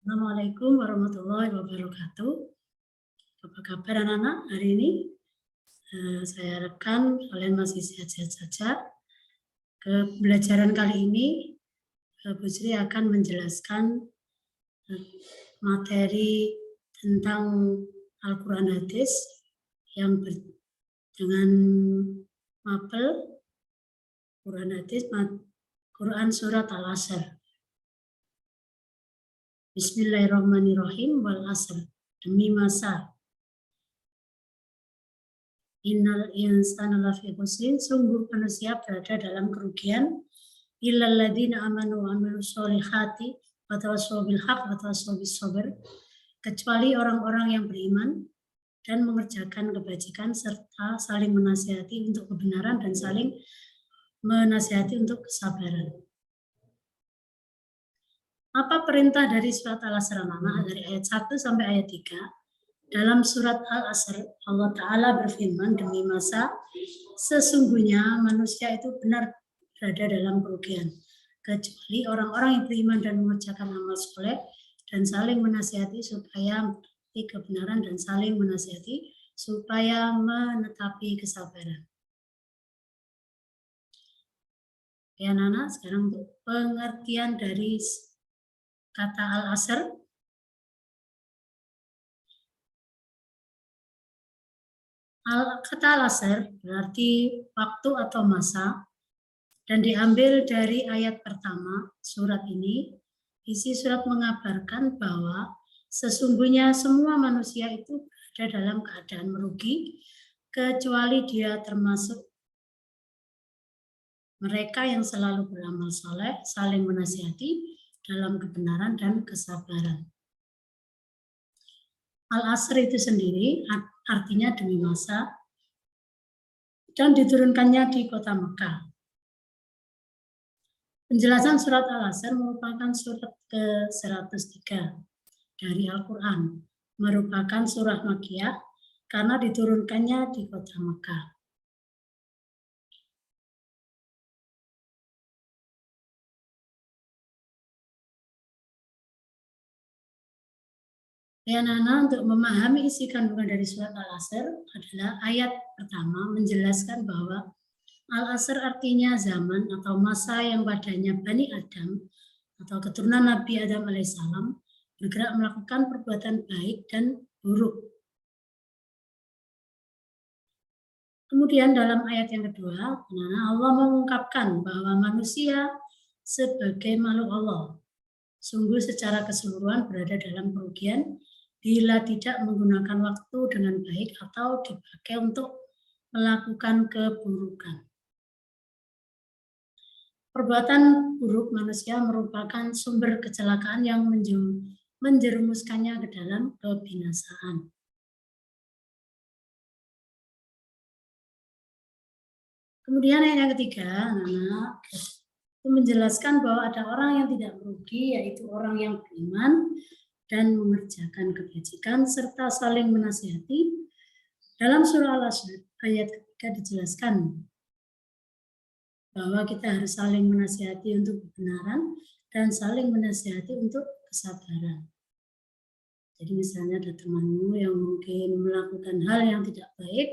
Assalamualaikum warahmatullahi wabarakatuh. Apa kabar anak-anak hari ini? Saya harapkan kalian masih sehat-sehat saja. Ke pembelajaran kali ini, Bu Sri akan menjelaskan materi tentang Al-Quran Hadis yang dengan mapel Quran Hadis Quran Surat Al-Asr. Bismillahirrahmanirrahim. Wal asr, demi masa. Innal insana lafi khusrin, sungguh manusia berada dalam kerugian. Illal ladzina amanu wa amilus sholihati wa tawassaw bil haqq wa tawassaw bis sabr, kecuali orang-orang yang beriman dan mengerjakan kebajikan serta saling menasihati untuk kebenaran dan saling menasihati untuk kesabaran. Apa perintah dari surat Al-Asr dari ayat 1 sampai ayat 3? Dalam surat Al-Asr, Allah Ta'ala berfirman, demi masa, sesungguhnya manusia itu benar berada dalam kerugian, kecuali orang-orang yang beriman dan mengerjakan amal soleh dan saling menasihati supaya menepati kebenaran dan saling menasihati supaya menetapi kesabaran. Ya, Nana, sekarang untuk pengertian dari kata Al-Asr. Kata Al-Asr berarti waktu atau masa dan diambil dari ayat pertama surat ini. Isi surat mengabarkan bahwa sesungguhnya semua manusia itu berada dalam keadaan merugi kecuali dia termasuk mereka yang selalu beramal saleh, saling menasihati dalam kebenaran dan kesabaran. Al-Asr itu sendiri artinya demi masa dan diturunkannya di kota Mekah. Penjelasan surat Al-Asr merupakan surat ke-103 dari Al-Quran, merupakan surah Makkiyah karena diturunkannya di kota Mekah. Ya, Nana, untuk memahami isi kandungan dari surat Al-Asr adalah ayat pertama menjelaskan bahwa Al-Asr artinya zaman atau masa yang padanya Bani Adam atau keturunan Nabi Adam alaihissalam bergerak melakukan perbuatan baik dan buruk. Kemudian dalam ayat yang kedua, Allah mengungkapkan bahwa manusia sebagai makhluk Allah sungguh secara keseluruhan berada dalam kerugian bila tidak menggunakan waktu dengan baik atau dipakai untuk melakukan keburukan. Perbuatan buruk manusia merupakan sumber kecelakaan yang menjerumuskannya ke dalam kebinasaan. Kemudian ayat yang ketiga, itu menjelaskan bahwa ada orang yang tidak merugi, yaitu orang yang beriman dan mengerjakan kebajikan serta saling menasihati. Dalam surah Al-Asr ayat ketiga dijelaskan bahwa kita harus saling menasihati untuk kebenaran dan saling menasihati untuk kesabaran. Jadi misalnya ada temanmu yang mungkin melakukan hal yang tidak baik,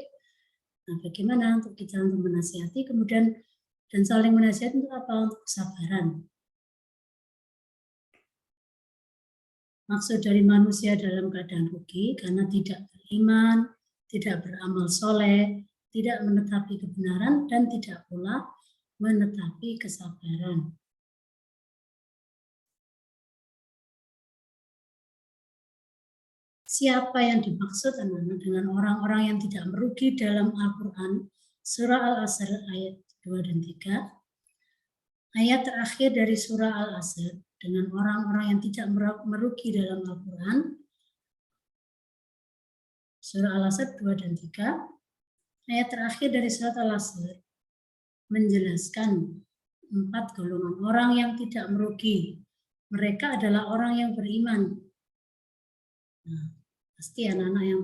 nah bagaimana untuk kita untuk menasihati, kemudian dan saling menasihati untuk apa? Untuk kesabaran. Maksud dari manusia dalam keadaan rugi karena tidak beriman, tidak beramal soleh, tidak menetapi kebenaran, dan tidak pula menetapi kesabaran. Siapa yang dimaksud anak-anak dengan orang-orang yang tidak merugi dalam Al-Quran? Surah Al-Asr ayat 2 dan 3. Ayat terakhir dari surah Al-Asr dengan orang-orang yang tidak merugi dalam Al-Quran. Surah Al-Asr 2 dan 3. Ayat terakhir dari surat Al-Asr menjelaskan 4 golongan orang yang tidak merugi. Mereka adalah orang yang beriman. Nah, pasti anak-anak yang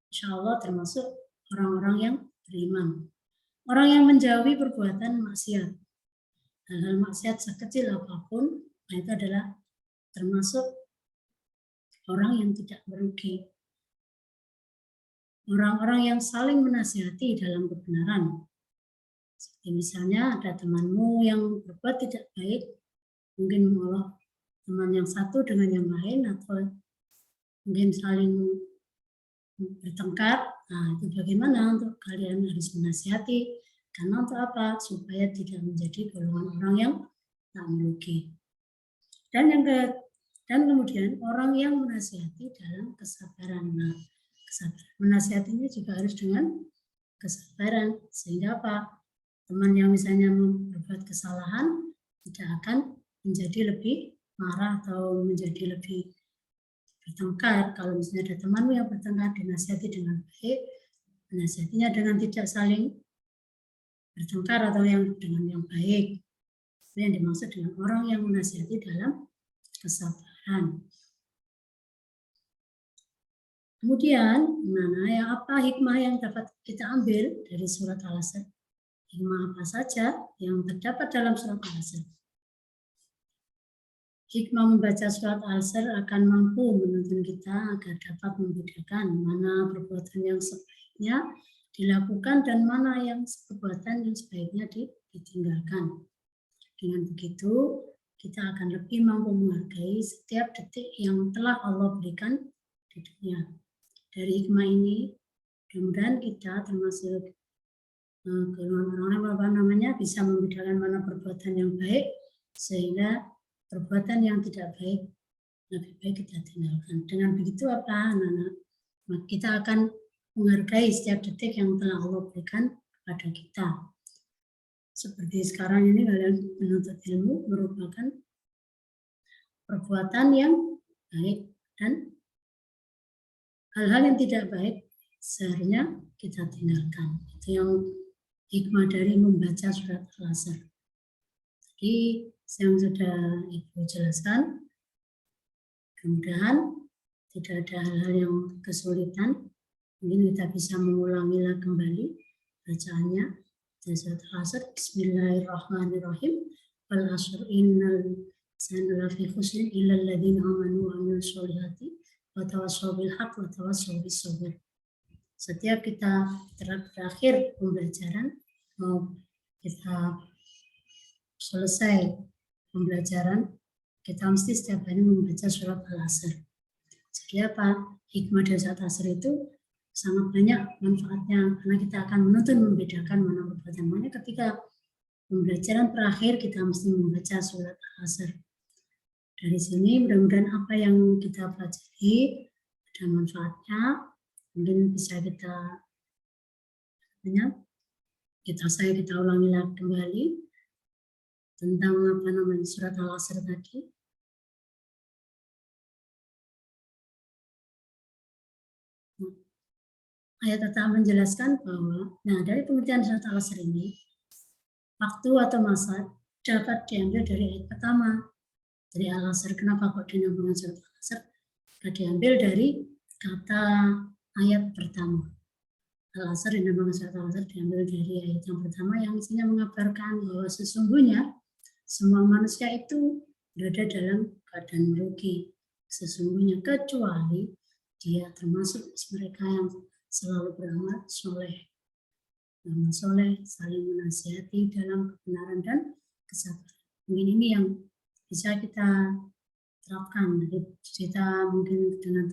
insya Allah termasuk orang-orang yang beriman. Orang yang menjauhi perbuatan maksiat. Hal-hal maksiat sekecil apapun, nah itu adalah termasuk orang yang tidak merugi. Orang-orang yang saling menasihati dalam kebenaran. Seperti misalnya ada temanmu yang berbuat tidak baik, mungkin malah teman yang satu dengan yang lain, atau mungkin saling bertengkar. Nah, itu bagaimana untuk kalian harus menasihati, karena untuk apa? Supaya tidak menjadi golongan orang yang tak merugi. Dan kemudian orang yang menasihati dalam kesabaran. Nah, kesabaran menasihatinya juga harus dengan kesabaran, sehingga apa? Teman yang misalnya berbuat kesalahan tidak akan menjadi lebih marah atau menjadi lebih bertengkar. Kalau misalnya ada temanmu yang bertengkar, dinasihati dengan baik, menasihatinya dengan tidak saling bertengkar atau yang dengan yang baik. Itu yang dimaksud dengan orang yang menasihati dalam kesabaran. Kemudian, apa hikmah yang dapat kita ambil dari surat Al-Asr? Hikmah apa saja yang terdapat dalam surat Al-Asr? Hikmah membaca surat Al-Asr akan mampu menuntun kita agar dapat membedakan mana perbuatan yang sebaiknya dilakukan dan mana yang perbuatan yang sebaiknya ditinggalkan. Dengan begitu, kita akan lebih mampu menghargai setiap detik yang telah Allah berikan di dunia. Dari hikmah ini, mudah-mudahan kita termasuk golongan orang bisa membedakan mana perbuatan yang baik, sehingga perbuatan yang tidak baik lebih baik kita tinggalkan. Dengan begitu apa, anak-anak? Kita akan menghargai setiap detik yang telah Allah berikan kepada kita. Seperti sekarang ini kalian menuntut ilmu merupakan perbuatan yang baik, dan hal-hal yang tidak baik seharusnya kita tinggalkan. Itu yang hikmah dari membaca surat Al-Asr. Jadi yang sudah Ibu jelaskan, mudah-mudahan tidak ada hal-hal yang kesulitan. Mungkin kita bisa mengulangi kembali bacaannya. Surat Al-Asr, Bismillahirrahmanirrahim. Wal-asr innal insana lafi khusrin illa alladziina aamanu wa 'amilus sholihati wa tawassaw bil haqq wa tawassaw bis sabr. Setiap kita terakhir pembelajaran, mau kita selesai pembelajaran, kita mesti setiap hari membaca surat Al-Asr. Jadi apa? Hikmah dari surat Al-Asr itu sangat banyak manfaatnya, karena kita akan menuntun membedakan mana perbuatan mana. Ketika pembelajaran terakhir, kita mesti membaca surat Al-Asr. Dari sini mudah-mudahan apa yang kita pelajari ada manfaatnya. Mungkin bisa kita ulangi lagi kembali tentang surat Al-Asr tadi. Ayat tetap menjelaskan bahwa dari pengertian surat Al-Asr ini, waktu atau masa dapat diambil dari ayat pertama dari Al-Asr. Kenapa kok dinamakan surat Al-Asr? Diambil dari kata ayat pertama. Al-Asr dinamakan surat Al-Asr diambil dari ayat yang pertama yang isinya mengabarkan bahwa sesungguhnya semua manusia itu berada dalam keadaan merugi. Sesungguhnya kecuali dia termasuk mereka yang selalu beramal soleh. Beramal soleh, saling menasihati dalam kebenaran dan kesabaran. Mungkin ini yang bisa kita terapkan. Jadi kita mungkin dengan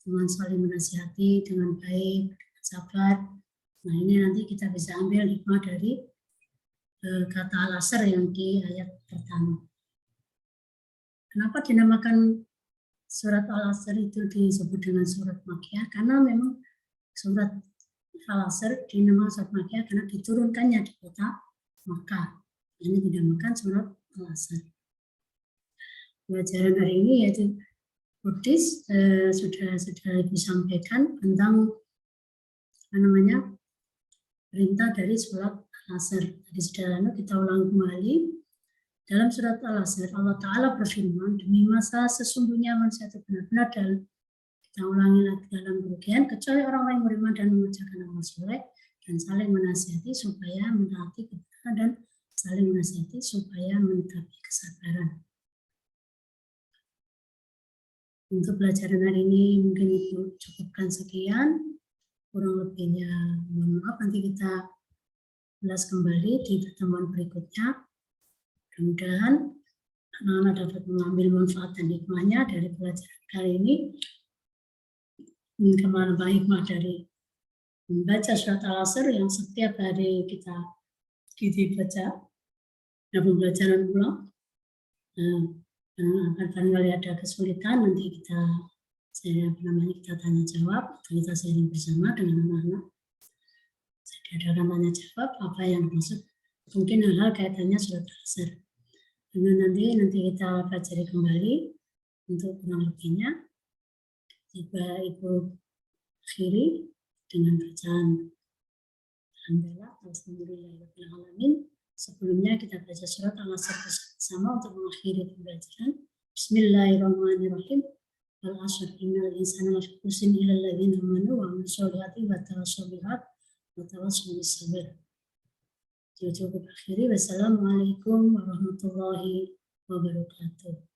teman saling menasihati dengan baik, dengan sabar. Nah, ini nanti kita bisa ambil hikmah dari kata Al-Asr yang di ayat pertama. Kenapa dinamakan surat Al-Asr itu disebut dengan surat Makkiyah? Karena memang surat Al-Asr dinamakan surat Makkiyah karena diturunkannya di kota Makkah. Ini dinamakan surat Al-Asr. Pelajaran hari ini yaitu Buddhis sudah disampaikan tentang perintah dari surat Al-Asr. Jadi saudara, kita ulang kembali. Dalam surat Al-Asr, Allah Ta'ala berfirman, demi masa sesungguhnya manusia itu benar-benar kita ulangi lagi dalam kerugian, kecuali orang-orang yang beriman dan mengerjakan amal soleh dan saling menasihati supaya mentaati kebenaran dan saling menasihati supaya mentaati kesabaran. Untuk pelajaran hari ini mungkin Ibu cukupkan sekian. Kurang lebihnya mohon maaf, nanti kita ulas kembali di pertemuan berikutnya. Mudah-mudahan anak-anak dapat mengambil manfaat dan hikmahnya dari pelajaran kali ini. Kemana hikmah dari membaca surat Al-Asr yang setiap hari kita baca dan pembelajaran ulang. Barangkali ada kesulitan, nanti kita tanya jawab atau kita sharing bersama dengan anak-anak. Saya diadakan tanya jawab apa yang maksud, mungkin hal-hal kaitannya surat Al-Asr. Nanti kita pelajari kembali untuk kurang lebihnya. Jika Ibu akhiri dengan bacaan Alhamdulillahirrahmanirrahim. Sebelumnya kita baca surat Al-Asr bersama untuk mengakhiri pembelajaran. Bismillahirrahmanirrahim. Al-Asr innal insana lafi khusrin illa alladziina aamanu wa 'amilus sholihati wa tawassaw bil haqqi wa tawassaw bis sabr. Cukup akhiri. Wassalamualaikum warahmatullahi wabarakatuh.